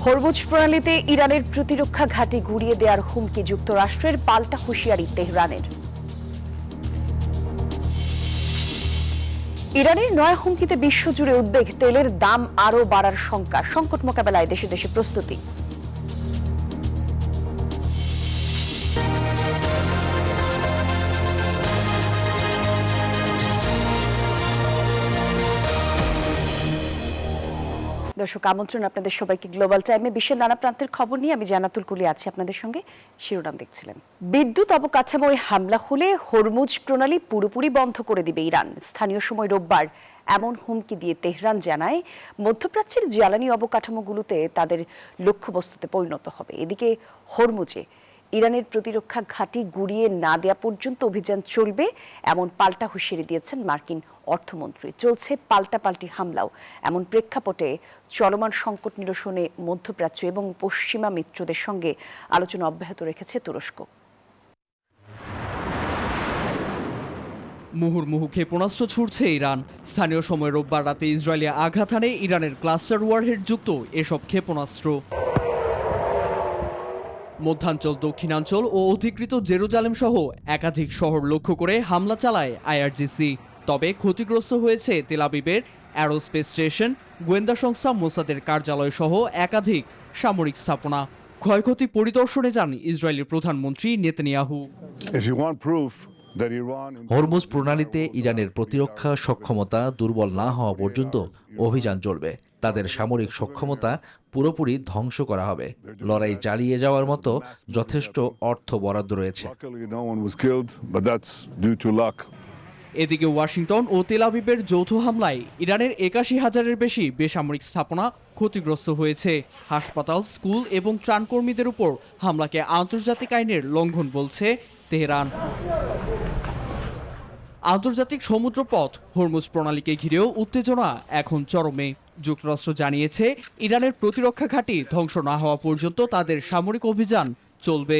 Hormuz প্রণালীতে ইরানের প্রতিরক্ষা ঘাঁটি গুড়িয়ে দেওয়ার হুমকি যুক্তরাষ্ট্রের, পাল্টা হুঁশিয়ারি তেহরানের। ইরানের নয়া হুমকিতে বিশ্বজুড়ে উদ্বেগ, তেলের দাম আরও বাড়ার শঙ্কা। সংকট মোকাবেলায় দেশে দেশে প্রস্তুতি। দর্শক, আমন্ত্রণ আপনাদের সবাইকে গ্লোবাল টাইমে। বিশ্বের নানা প্রান্তের খবর নিয়ে আমি জান্নাতুল কুলি আছি আপনাদের সঙ্গে। শিরোনাম দেখছিলেন। বিদ্যুৎ অবকাঠামোয় হামলা হলে হরমুজ প্রণালী পুরোপুরি বন্ধ করে দিবে ইরান। স্থানীয় সময় রোববার এমন হুমকি দিয়ে তেহরান জানায় মধ্যপ্রাচ্যের জ্বালানি অবকাঠামোগুলোতে তাদের লক্ষ্যবস্তুতে পরিণত হবে। এদিকে হরমুজে ইরানের প্রতিরক্ষা ঘাঁটি গুড়িয়ে না দেয়া পর্যন্ত অভিযান চলবে, এমন পাল্টা হুঁশিয়ারি দিয়েছেন মার্কিন অর্থমন্ত্রী। চলছে পাল্টাপাল্টি হামলাও। এমন প্রেক্ষাপটে চলমান সংকট নিরসনে মধ্যপ্রাচ্য এবং পশ্চিমা মিত্রদের সঙ্গে আলোচনা অব্যাহত রেখেছে তুরস্ক। মুহুর্মুহু ক্ষেপণাস্ত্র ছুড়ছে ইরান। স্থানীয় সময় রোববার রাতে ইসরায়েলে আঘাত হানে ইরানের ক্লাস্টার ওয়ারহেড যুক্ত এসব ক্ষেপণাস্ত্র। মধ্যাঞ্চল, দক্ষিণাঞ্চল ও অধিকৃত জেরুজালেম সহ একাধিক শহর লক্ষ্য করে হামলা চালায় আইআরজিসি। তবে ক্ষতিগ্রস্ত হয়েছে তেল আবিবের অ্যারোস্পেস স্টেশন, গোয়েন্দা সংস্থা মোসাদের কার্যালয় সহ একাধিক সামরিক স্থাপনা। ক্ষয়ক্ষতি পরিদর্শনে যান ইসরায়েলি প্রধানমন্ত্রী নেতানিয়াহু। হরমুজ প্রণালীতে ইরানের প্রতিরক্ষা সক্ষমতা দুর্বল না হওয়া পর্যন্ত অভিযান চলবে। তাদের সামরিক সক্ষমতা পুরোপুরি ধ্বংস করা হবে। লড়াই চালিয়ে যাওয়ার মতো যথেষ্ট অর্থ বরাদ্দ রয়েছে। এদিকে ওয়াশিংটন ও তেল আবিবের যৌথ হামলায় ইরানের ৮১,০০০-এর বেশি বেসামরিক স্থাপনা ক্ষতিগ্রস্ত হয়েছে। হাসপাতাল, স্কুল এবং ত্রাণকর্মীদের উপর হামলাকে আন্তর্জাতিক আইনের লঙ্ঘন বলছে তেহরান। আন্তর্জাতিক সমুদ্রপথ হরমুজ প্রণালীকে ঘিরেও উত্তেজনা এখন চরমে। যুক্তরাষ্ট্র জানিয়েছে ইরানের প্রতিরক্ষা ঘাঁটি ধ্বংস না হওয়া পর্যন্ত তাদের সামরিক অভিযান চলবে।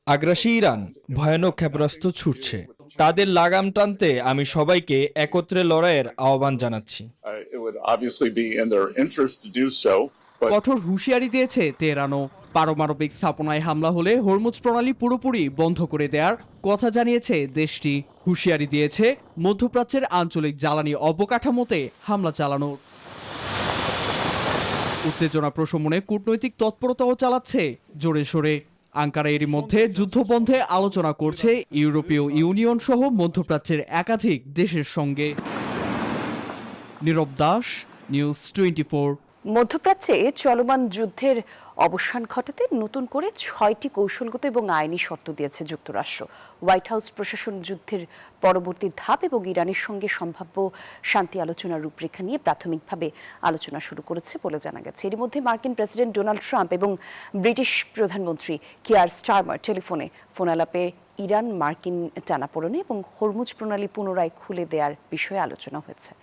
আগ্রাসী ইরান ভয়ানক ক্ষেপণাস্ত্র ছুটছে। তাদের লাগাম টানতে আমি সবাইকে একত্রে লড়াইয়ের আহ্বান জানাচ্ছি। কঠোর হুঁশিয়ারি দিয়েছে তেহরানও। পারমাণবিক স্থাপনায় হামলা হলে হরমুজ প্রণালী পুরোপুরি বন্ধ করে দেওয়ার কথা জানিয়েছে দেশটি। হুঁশিয়ারি দিয়েছে মধ্যপ্রাচ্যের আঞ্চলিক জ্বালানি অবকাঠামোতে হামলা চালানোর। উত্তেজনা প্রশমনে কূটনৈতিক তৎপরতাও চালাচ্ছে জোরে সোরে। আঙ্কারা এরই মধ্যে যুদ্ধবন্ধে আলোচনা করছে ইউরোপীয় ইউনিয়ন সহ মধ্যপ্রাচ্যের একাধিক দেশের সঙ্গে। নীরব দাস, নিউজ 24। মধ্যপ্রাচ্যে চলমান যুদ্ধের অবসান ঘটাতে নতুন করে ৬টি কৌশলগত এবং আইনি শর্ত দিয়েছে যুক্তরাষ্ট্র। হোয়াইট হাউস প্রশাসন যুদ্ধের পরবর্তী ধাপ এবং ইরানের সঙ্গে সম্ভাব্য শান্তি আলোচনার রূপরেখা নিয়ে প্রাথমিকভাবে আলোচনা শুরু করেছে বলে জানা গেছে। এর মধ্যে মার্কিন প্রেসিডেন্ট ডোনাল্ড ট্রাম্প এবং ব্রিটিশ প্রধানমন্ত্রী কিয়ার স্টারমার টেলিফোনে ফোনালাপে ইরান মার্কিন টানাপোড়েনে এবং হরমুজ প্রণালী পুনরায় খুলে দেওয়ার বিষয়ে আলোচনা হয়েছে।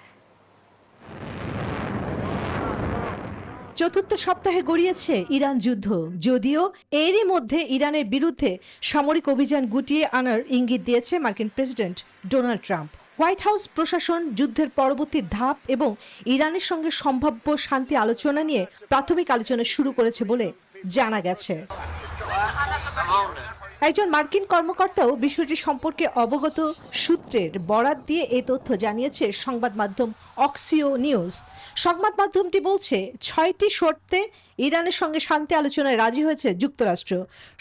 চতুর্থ সপ্তাহে গড়িয়েছে ইরান যুদ্ধ, যদিও এরই মধ্যে ইরানের বিরুদ্ধে সামরিক অভিযান গুটিয়ে আনার ইঙ্গিত দিয়েছে মার্কিন president Donald Trump. White house প্রশাসন যুদ্ধের পরবর্তী ধাপ এবং ইরানের সঙ্গে সম্ভাব্য শান্তি আলোচনা নিয়ে প্রাথমিক আলোচনা শুরু করেছে বলে জানা গেছে। একজন মার্কিন কর্মকর্তাও বিষয়টি সম্পর্কে অবগত সূত্রের বরাত দিয়ে এই তথ্য জানিয়েছে সংবাদ মাধ্যম অক্সিও নিউজ। সংবাদ মাধ্যমটি বলছে ৬টি শর্তে ইরানের সঙ্গে শান্তি আলোচনায় রাজি হয়েছে যুক্তরাষ্ট্র।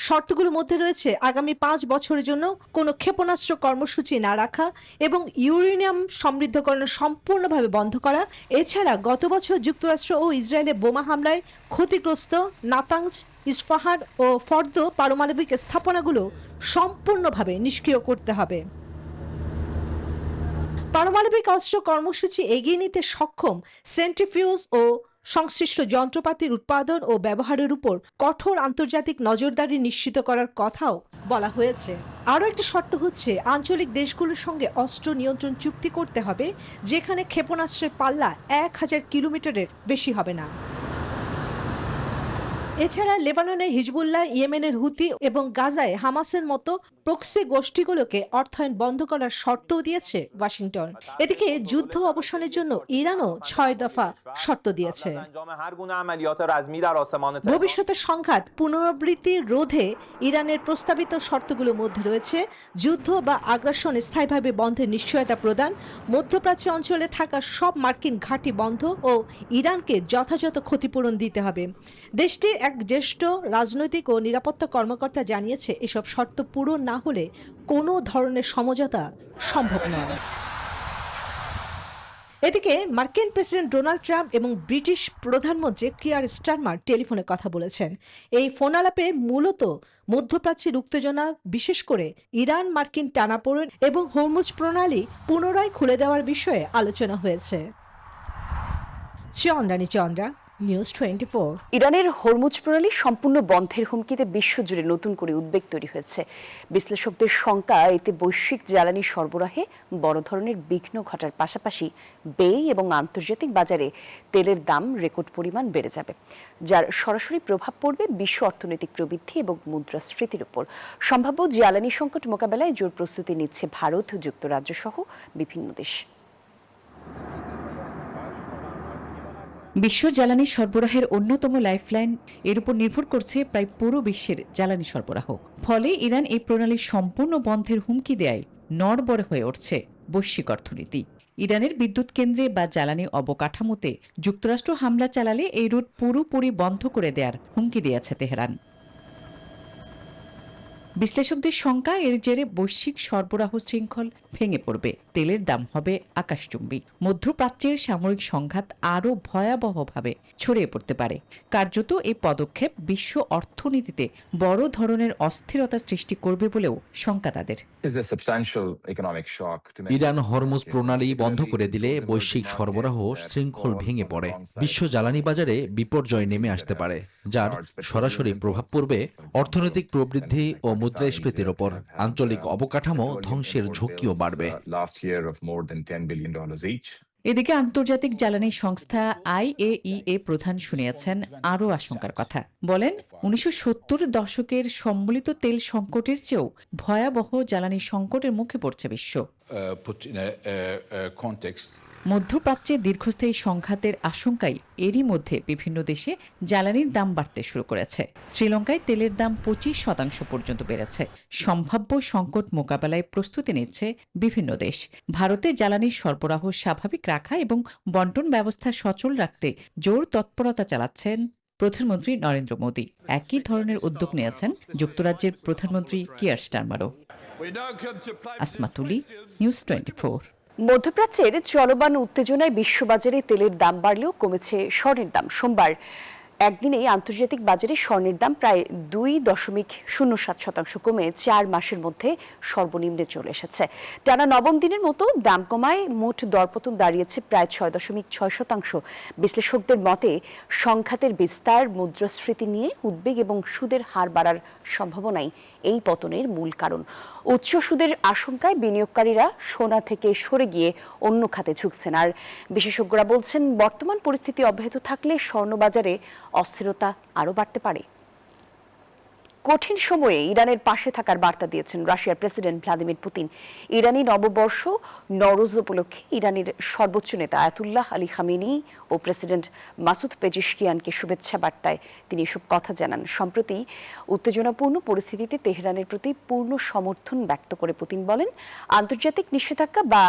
শর্তগুলোর মধ্যে রয়েছে আগামী ৫ বছরের জন্য কোনো ক্ষেপণাস্ত্র কর্মসূচি না রাখা এবং ইউরেনিয়াম সমৃদ্ধকরণ সম্পূর্ণভাবে বন্ধ করা। এছাড়া গত বছর যুক্তরাষ্ট্র ও ইসরায়েলে বোমা হামলায় ক্ষতিগ্রস্ত নাতাংজ, ইস্পাহান ও ফর্দো পারমাণবিক স্থাপনাগুলো সম্পূর্ণভাবে নিষ্ক্রিয় করতে হবে। পারমাণবিক অস্ত্র কর্মসূচি এগিয়ে নিতে সক্ষম সেন্ট্রিফিউজ ও সংশ্লিষ্ট যন্ত্রপাতির উৎপাদন ও ব্যবহারের উপর কঠোর আন্তর্জাতিক নজরদারি নিশ্চিত করার কথাও বলা হয়েছে। আরও একটি শর্ত হচ্ছে আঞ্চলিক দেশগুলোর সঙ্গে অস্ত্র নিয়ন্ত্রণ চুক্তি করতে হবে, যেখানে ক্ষেপণাস্ত্রের পাল্লা ১,০০০ কিলোমিটারের বেশি হবে না। এছাড়া লেবাননে হিজবুল্লাহ, ইয়েমেনের হুতি এবং গাজায় হামাসের মতো প্রক্সি গোষ্ঠীগুলোকে অর্থায়ন বন্ধ করার শর্তও দিয়েছে ওয়াশিংটন। এদিকে যুদ্ধ অবসানের জন্য ইরানও 6 দফা শর্ত দিয়েছে। ভবিষ্যতে সংঘাত পুনরাবৃত্তি রোধে ইরানের প্রস্তাবিত শর্তগুলোর মধ্যে রয়েছে যুদ্ধ বা আগ্রাসন স্থায়ীভাবে বন্ধের নিশ্চয়তা প্রদান, মধ্যপ্রাচ্য অঞ্চলে থাকা সব মার্কিন ঘাঁটি বন্ধ ও ইরানকে যথাযথ ক্ষতিপূরণ দিতে হবে। দেশটির এক জ্যেষ্ঠ রাজনৈতিক ও নিরাপত্তা কর্মকর্তা জানিয়েছে এসব শর্ত পূরণ না হলে কোনো ধরনের সমঝোতা সম্ভব নয়। এদিকে মার্কিন প্রেসিডেন্ট ডোনাল্ড ট্রাম্প এবং ব্রিটিশ প্রধানমন্ত্রী কিয়ার স্টারমার টেলিফোনে কথা বলেছেন। এই ফোন আলাপে মূলত মধ্যপ্রাচ্যের উত্তেজনা, বিশেষ করে ইরান মার্কিন টানাপোড়েন এবং হরমুজ প্রণালী পুনরায় খুলে দেওয়ার বিষয়ে আলোচনা হয়েছে। চন্দ্রা, নিউজ 24। ইরানের হরমুজ প্রণালী সম্পূর্ণ বন্ধের হুমকিতে বিশ্বজুড়ে নতুন করে উদ্বেগ তৈরি হয়েছে। বিশ্লেষকদের শঙ্কা, এতে বৈশ্বিক জ্বালানি সরবরাহে বড় ধরনের বিঘ্ন ঘটার পাশাপাশি ব্যয় এবং আন্তর্জাতিক বাজারে তেলের দাম রেকর্ড পরিমাণ বেড়ে যাবে, যার সরাসরি প্রভাব পড়বে বিশ্ব অর্থনৈতিক প্রবৃদ্ধি এবং মুদ্রাস্ফীতির উপর। সম্ভাব্য জ্বালানি সংকট মোকাবেলায় জোর প্রস্তুতি নিচ্ছে ভারত, যুক্তরাজ্য সহ বিভিন্ন দেশ। বিশ্ব জ্বালানি সরবরাহের অন্যতম লাইফলাইন, এর উপর নির্ভর করছে প্রায় পুরো বিশ্বের জ্বালানি সরবরাহ। ফলে ইরান এই প্রণালী সম্পূর্ণ বন্ধের হুমকি দেয় নড়বড়ে হয়ে উঠছে বৈশ্বিক অর্থনীতি। ইরানের বিদ্যুৎ কেন্দ্রে বা জ্বালানি অবকাঠামোতে যুক্তরাষ্ট্র হামলা চালালে এই রুট পুরোপুরি বন্ধ করে দেওয়ার হুমকি দিয়েছে তেহরান। বিশ্লেষকদের শঙ্কা, এর জেরে বৈশ্বিক সরবরাহ শৃঙ্খল ভেঙে পড়বে, তেলের দাম হবে আকাশচুম্বী। মধ্যপ্রাচ্যের সামরিক সংঘাত আরও ভয়াবহভাবে ছড়িয়ে পড়তে পারে। কার্যত এই পদক্ষেপ বিশ্ব অর্থনীতিতে বড় ধরনের অস্থিরতা সৃষ্টি করবে বলেও শঙ্কা তাদের। ইরান হরমুজ প্রণালী বন্ধ করে দিলে বৈশ্বিক সরবরাহ শৃঙ্খল ভেঙে পড়ে, বিশ্ব জ্বালানি বাজারে বিপর্যয় নেমে আসতে পারে, যার সরাসরি প্রভাব পড়বে অর্থনৈতিক প্রবৃদ্ধি ও মুদ্রাস্ফীতির ওপর। আঞ্চলিক অবকাঠামো ধ্বংসের ঝুঁকিও বাড়বে। এদিকে আন্তর্জাতিক জ্বালানি সংস্থা IAEA প্রধান শুনিয়েছেন আরও আশঙ্কার কথা। বলেন, 1970 দশকের সম্মিলিত তেল সংকটের চেয়েও ভয়াবহ জ্বালানি সংকটের মুখে পড়ছে বিশ্ব। মধ্যপ্রাচ্যে দীর্ঘস্থায়ী সংঘাতের আশঙ্কায় এরই মধ্যে বিভিন্ন দেশে জ্বালানির দাম বাড়তে শুরু করেছে। শ্রীলঙ্কায় তেলের দাম 25% পর্যন্ত বেড়েছে। সম্ভাব্য সংকট মোকাবেলায় প্রস্তুতি নিচ্ছে বিভিন্ন দেশ। ভারতে জ্বালানির সরবরাহ স্বাভাবিক রাখা এবং বন্টন ব্যবস্থা সচল রাখতে জোর তৎপরতা চালাচ্ছেন প্রধানমন্ত্রী নরেন্দ্র মোদী। একই ধরনের উদ্যোগ নিয়েছেন যুক্তরাজ্যের প্রধানমন্ত্রী কিয়ার স্টারমারও। আসমাতুলি, নিউজ 24। মধ্যপ্রাচ্যের চলমান উত্তেজনায় বিশ্ববাজারে তেলের দাম বাড়লেও কমেছে স্বর্ণের দাম। সোমবার একদিনেই আন্তর্জাতিক বাজারে স্বর্ণের দাম প্রায় 2.07% কমে 4 মাসের মধ্যে সর্বনিম্নে চলে এসেছে। টানা নবম দিনের মতো দাম কমায় মোট দরপতন দাঁড়িয়েছে প্রায় 6.6%। বিশ্লেষকদের মতে সংঘাতের বিস্তার, মুদ্রাস্ফীতি নিয়ে উদ্বেগ এবং সুদের হার বাড়ার সম্ভাবনাই এই পতনের মূল কারণ। উচ্চ সুদের আশঙ্কায় বিনিয়োগকারীরা সোনা থেকে সরে গিয়ে অন্য খাতে ঝুঁকছেন। আর বিশেষজ্ঞরা বলছেন, বর্তমান পরিস্থিতি অব্যাহত থাকলে স্বর্ণবাজারে অস্থিরতা আরও বাড়তে পারে। কঠিন সময়ে ইরানের পাশে থাকার বার্তা দিয়েছেন রাশিয়ার প্রেসিডেন্ট ভ্লাদিমির পুতিন। ইরানি নববর্ষ নওরোজ উপলক্ষে ইরানের সর্বোচ্চ নেতা আয়াতুল্লাহ আলী খামেনি ও প্রেসিডেন্ট মাসুদ পেজিশকিয়ানকে শুভেচ্ছা বার্তায় তিনি এসব কথা জানান। সম্প্রতি উত্তেজনাপূর্ণ পরিস্থিতিতে তেহরানের প্রতি পূর্ণ সমর্থন ব্যক্ত করে পুতিন বলেন, আন্তর্জাতিক নিষেধাজ্ঞা বা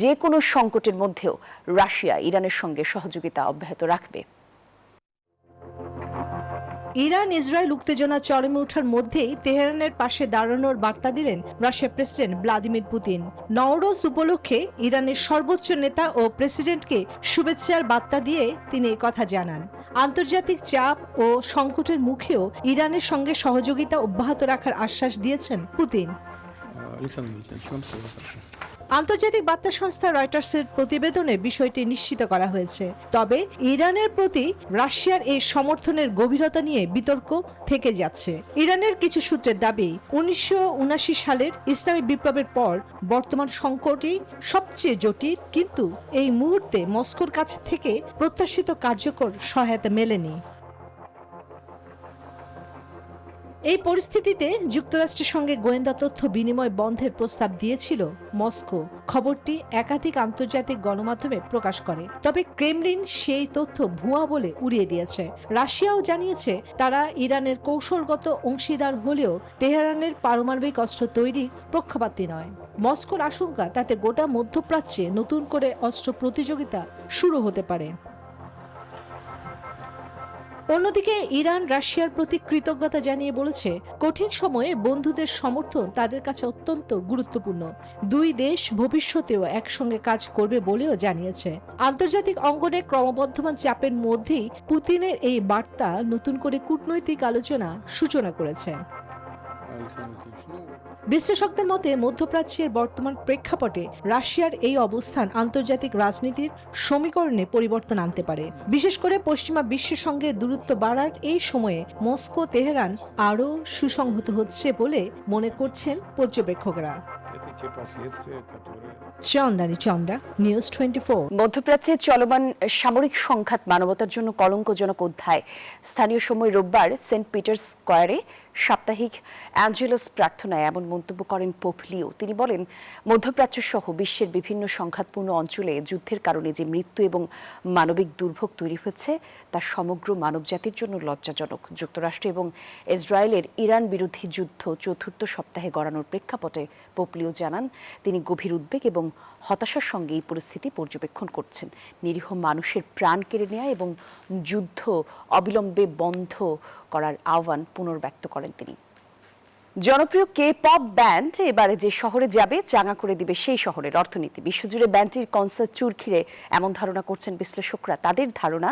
যে কোনো সংকটের মধ্যেও রাশিয়া ইরানের সঙ্গে সহযোগিতা অব্যাহত রাখবে। ইরান ইসরায়েল উত্তেজনা চরমে ওঠার মধ্যেই তেহরানের পাশে দাঁড়ানোর বার্তা দিলেন রাশিয়ার প্রেসিডেন্ট ভ্লাদিমির পুতিন। নওরোজ উপলক্ষে ইরানের সর্বোচ্চ নেতা ও প্রেসিডেন্টকে শুভেচ্ছার বার্তা দিয়ে তিনি এই কথা জানান। আন্তর্জাতিক চাপ ও সংকটের মুখেও ইরানের সঙ্গে সহযোগিতা অব্যাহত রাখার আশ্বাস দিয়েছেন পুতিন। আন্তর্জাতিক বার্তা সংস্থা রয়টার্সের প্রতিবেদনে বিষয়টি নিশ্চিত করা হয়েছে। তবে ইরানের প্রতি রাশিয়ার এই সমর্থনের গভীরতা নিয়ে বিতর্ক থেকে যাচ্ছে। ইরানের কিছু সূত্রের দাবি, 1979 সালের ইসলামী বিপ্লবের পর বর্তমান সংকটই সবচেয়ে জটিল, কিন্তু এই মুহূর্তে মস্কোর কাছ থেকে প্রত্যাশিত কার্যকর সহায়তা মেলেনি। এই পরিস্থিতিতে যুক্তরাষ্ট্রের সঙ্গে গোয়েন্দা তথ্য বিনিময় বন্ধের প্রস্তাব দিয়েছিল মস্কো। খবরটি একাধিক আন্তর্জাতিক গণমাধ্যমে প্রকাশ করে, তবে ক্রেমলিন সেই তথ্য ভুয়া বলে উড়িয়ে দিয়েছে। রাশিয়াও জানিয়েছে তারা ইরানের কৌশলগত অংশীদার হলেও তেহরানের পারমাণবিক অস্ত্র তৈরির পক্ষপাতী নয়। মস্কোর আশঙ্কা তাতে গোটা মধ্যপ্রাচ্যে নতুন করে অস্ত্র প্রতিযোগিতা শুরু হতে পারে। অন্যদিকে ইরান রাশিয়ার প্রতি কৃতজ্ঞতা জানিয়ে বলেছে, কঠিন সময়ে বন্ধুদের সমর্থন তাদের কাছে অত্যন্ত গুরুত্বপূর্ণ। দুই দেশ ভবিষ্যতেও একসঙ্গে কাজ করবে বলেও জানিয়েছে। আন্তর্জাতিক অঙ্গনে ক্রমবর্ধমান চাপের মধ্যেই পুতিনের এই বার্তা নতুন করে কূটনৈতিক আলোচনা সূচনা করেছে। বিশ্লেষকদের মতে মধ্যপ্রাচ্যের বর্তমান প্রেক্ষাপটে রাশিয়ার এই অবস্থান আন্তর্জাতিক রাজনীতির সমীকরণে পরিবর্তন আনতে পারে। বিশেষ করে পশ্চিমা বিশ্বের সঙ্গে দূরত্ব বাড়ার এই সময়ে মস্কো তেহরান আরও সুসংহত হচ্ছে বলে মনে করছেন পর্যবেক্ষকরা। চন্দ্রানী চন্দ্রা, নিউজ 24। মধ্যপ্রাচ্যে চলমান সামরিক সংঘাত মানবতার জন্য কলঙ্কজনক অধ্যায়। স্থানীয় সময় রোববার সেন্ট পিটার্স স্কয়ারে সাপ্তাহিক অ্যাঞ্জেলাস প্রার্থনায় এমন মন্তব্য করেন পোপ লিও। তিনি বলেন, মধ্যপ্রাচ্য সহ বিশ্বের বিভিন্ন সংঘাতপূর্ণ অঞ্চলে যুদ্ধের কারণে যে মৃত্যু এবং মানবিক দুর্ভোগ তৈরি হয়েছে তা সমগ্র মানবজাতির জন্য লজ্জাজনক। যুক্তরাষ্ট্র এবং ইসরায়েলের ইরান বিরোধী যুদ্ধ চতুর্থ সপ্তাহে গড়ানোর প্রেক্ষাপটে পোপ লিও জানান, তিনি গভীর উদ্বেগ এবং হতাশার সঙ্গে এই পরিস্থিতি পর্যবেক্ষণ করছেন। নিরীহ মানুষের প্রাণ কেড়ে নেওয়া এবং যুদ্ধ অবিলম্বে বন্ধ করার আহ্বান পুনর্ব্যক্ত করেন তিনি। জনপ্রিয় কে পপ ব্যান্ড এবারে যে শহরে যাবে চাঙা করে দিবে সেই শহরের অর্থনীতি। বিশ্বজুড়ে ব্যান্ডটির কনসার্ট ট্যুর ঘিরে এমন ধারণা করছেন বিশ্লেষকরা। তাদের ধারণা,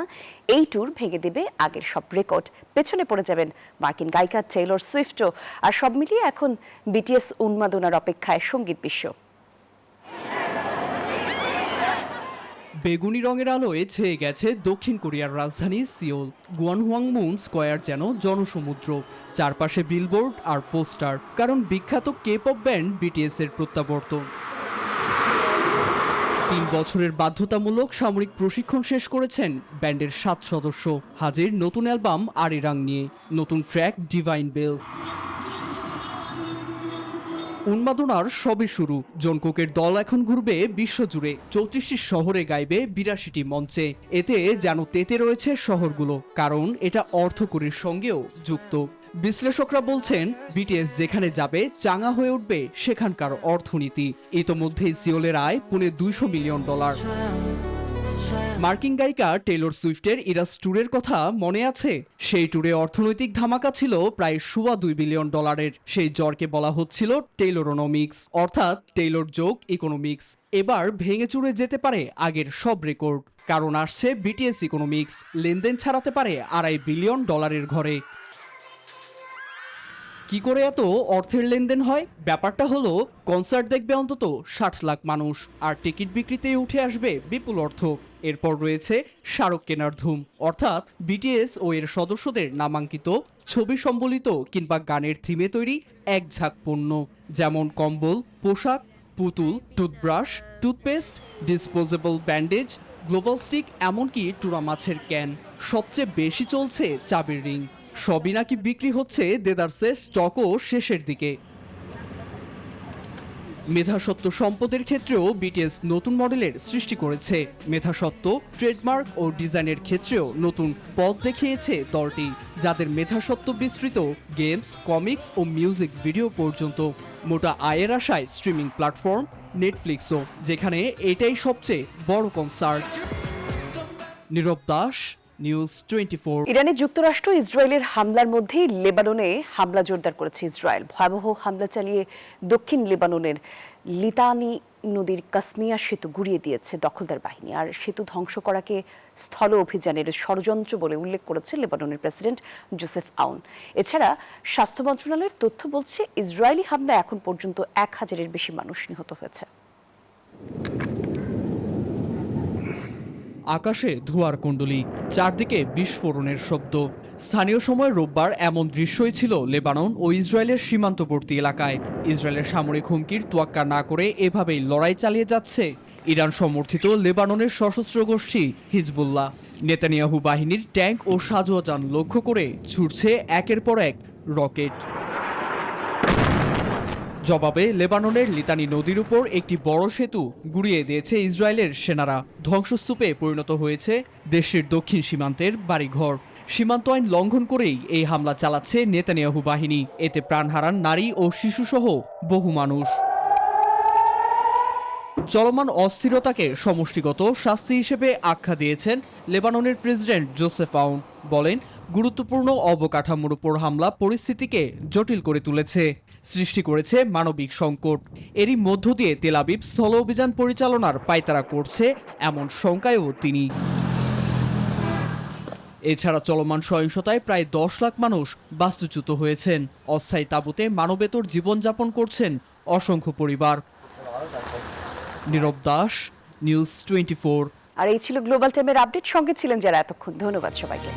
এই ট্যুর ভেঙে দেবে আগের সব রেকর্ড। পেছনে পড়ে যাবেন মার্কিন গায়িকা টেইলর সুইফটও। আর সব মিলিয়ে এখন বিটিএস উন্মাদনার অপেক্ষায় সঙ্গীত বিশ্ব। বেগুনি রঙের আলোয় ছেয়ে গেছে দক্ষিণ কোরিয়ার রাজধানী সিওল। গুয়ানহোয়াংমুন স্কয়ার যেন জনসমুদ্র, চারপাশে বিলবোর্ড আর পোস্টার, কারণ বিখ্যাত কে পপ ব্যান্ড বিটিএস এর প্রত্যাবর্তন। 3 বছরের বাধ্যতামূলক সামরিক প্রশিক্ষণ শেষ করেছেন ব্যান্ডের 7 সদস্য। হাজির নতুন অ্যালবাম আরিরাং নিয়ে, নতুন ট্র্যাক ডিভাইন বেল। উন্মাদনার সবে শুরু। জনকোকের দল এখন ঘুরবে বিশ্বজুড়ে, 34টি শহরে গাইবে 82টি মঞ্চে। এতে যেন তেতে রয়েছে শহরগুলো, কারণ এটা অর্থকরীর সঙ্গেও যুক্ত। বিশ্লেষকরা বলছেন, বিটিএস যেখানে যাবে চাঙা হয়ে উঠবে সেখানকার অর্থনীতি। ইতোমধ্যেই সিওলের আয় $200 মিলিয়ন। মার্কিন গায়িকা টেইলর সুইফটের ইরাস ট্যুরের কথা মনে আছে? সেই ট্যুরে অর্থনৈতিক ধামাকা ছিল প্রায় $2 বিলিয়ন। সেই জ্বরকে বলা হচ্ছিল টেইলরোনমিক্স, অর্থাৎ টেইলর যোগ ইকোনমিক্স। এবার ভেঙে চুরে যেতে পারে আগের সব রেকর্ড, কারণ আসছে বিটিএস ইকোনমিক্স। লেনদেন ছাড়াতে পারে $2.5 বিলিয়ন ঘরে। কি করে এত অর্থের লেনদেন হয়? ব্যাপারটা হলো, কনসার্ট দেখবে অন্তত 60 লাখ মানুষ, আর টিকিট বিক্রিতেই উঠে আসবে বিপুল অর্থ। এরপর রয়েছে স্মারক কেনার ধুম, অর্থাৎ বিটিএস ও এর সদস্যদের নামাঙ্কিত ছবি সম্বলিত কিংবা গানের থিমে তৈরি এক ঝাঁক পণ্য, যেমন কম্বল, পোশাক, পুতুল, toothbrush, toothpaste, disposable bandage, global stick, এমনকি টুরা মাছের ক্যান। সবচেয়ে বেশি চলছে চাবির রিং। সবই নাকি বিক্রি হচ্ছে দেদারসে, স্টকও শেষের দিকে। মেধাসত্ত্ব সম্পদের ক্ষেত্রেও বিটিএস নতুন মডেলের সৃষ্টি করেছে। মেধাসত্ত্ব, ট্রেডমার্ক ও ডিজাইনের ক্ষেত্রেও নতুন পথ দেখিয়েছে দলটি, যাদের মেধাসত্ত্ব বিস্তৃত গেমস, কমিক্স ও মিউজিক ভিডিও পর্যন্ত। মোটা আয়ের আশায় স্ট্রিমিং প্ল্যাটফর্ম নেটফ্লিক্সও, যেখানে এটাই সবচেয়ে বড় কনসার্ট। নীরব দাস, নিউজ 24। ইরানে যুক্তরাষ্ট্র ইসরায়েলের হামলার মধ্যেই লেবাননে হামলা জোরদার করেছে ইসরায়েল। ভয়াবহ হামলা চালিয়ে দক্ষিণ লেবাননের লিতানি নদীর কাসমিয়া সেতু গুড়িয়ে দিয়েছে দখলদার বাহিনী। আর সেতু ধ্বংস করাকে স্থল অভিযানের ষড়যন্ত্র বলে উল্লেখ করেছে লেবাননের প্রেসিডেন্ট জোসেফ আউন। এছাড়া স্বাস্থ্য মন্ত্রণালয়ের তথ্য বলছে, ইসরায়েলি হামলায় এখন পর্যন্ত 1000-এর বেশি মানুষ নিহত হয়েছে। আকাশে ধোঁয়ার কুণ্ডলী, চারদিকে বিস্ফোরণের শব্দ। স্থানীয় সময় রোববার এমন দৃশ্যই ছিল লেবানন ও ইসরায়েলের সীমান্তবর্তী এলাকায়। ইসরায়েলের সামরিক হুমকির তোয়াক্কা না করে এভাবেই লড়াই চালিয়ে যাচ্ছে ইরান সমর্থিত লেবাননের সশস্ত্র গোষ্ঠী হিজবুল্লাহ। নেতানিয়াহু বাহিনীর ট্যাঙ্ক ও সাজোয়াজান লক্ষ্য করে ছুটছে একের পর এক রকেট। জবাবে লেবাননের লিতানি নদীর উপর একটি বড় সেতু গুড়িয়ে দিয়েছে ইসরায়েলের সেনারা। ধ্বংসস্তূপে পরিণত হয়েছে দেশের দক্ষিণ সীমান্তের বাড়িঘর। সীমান্ত আইন লঙ্ঘন করেই এই হামলা চালাচ্ছে নেতানিয়াহু বাহিনী। এতে প্রাণ হারান নারী ও শিশুসহ বহু মানুষ। চলমান অস্থিরতাকে সমষ্টিগত শাস্তি হিসেবে আখ্যা দিয়েছেন লেবাননের প্রেসিডেন্ট জোসেফ আউন। বলেন, গুরুত্বপূর্ণ অবকাঠামোর উপর হামলা পরিস্থিতিকে জটিল করে তুলেছে, সৃষ্টি করেছে মানবিক সংকট। এরই মধ্য দিয়ে তেল আবিব স্থল অভিযান পরিচালনার পায়তারা করছে এমন শঙ্কায়ও তিনি। এছাড়া চলমান সহিংসতায় প্রায় 10 লাখ মানুষ বাস্তুচ্যুত হয়েছেন। অস্থায়ী তাঁবুতে মানবেতর জীবনযাপন করছেন অসংখ্য পরিবার। নীরব দাস, নিউজ 24। আর এই ছিল গ্লোবাল টাইমের আপডেট। সঙ্গে ছিলেন যারা এতক্ষণ। ধন্যবাদ সবাইকে।